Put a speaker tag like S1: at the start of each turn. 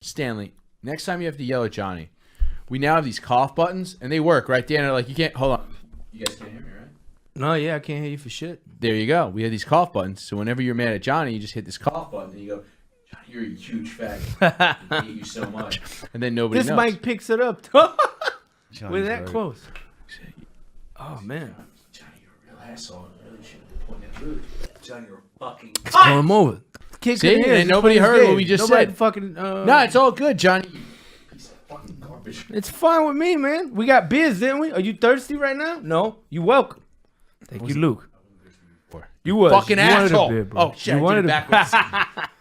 S1: Stanley, next time you have to yell at Johnny, we now have these cough buttons, and they work, right? Dan, they're like, you can't, hold on. You guys can't hear me, right?
S2: No, yeah, I can't hear you for shit.
S1: There you go. We have these cough buttons, so whenever you're mad at Johnny, you just hit this cough button, and you go, Johnny, you're a huge faggot. I hate you so much. And then nobody
S2: This
S1: knows.
S2: mic picks it up. We're that close. Oh, man.
S1: Johnny, you're a real asshole. I really shouldn't be pointing at Ruth. Johnny, you're a fucking
S2: Call him over. Kid
S1: See?
S2: couldn't hear us.
S1: And nobody heard what we just
S2: Nobody
S1: said.
S2: Fucking,
S1: No, it's all good, Johnny. You piece of fucking garbage.
S2: It's fine with me, man. We got beers, didn't we? Are you thirsty right now? No. You welcome. Thank you, Luke. You was.
S1: Fucking
S2: You wanted a
S1: asshole.
S2: beer, bro.
S1: Oh, shit.
S2: You
S1: I
S2: wanted
S1: did it
S2: a-
S1: backwards.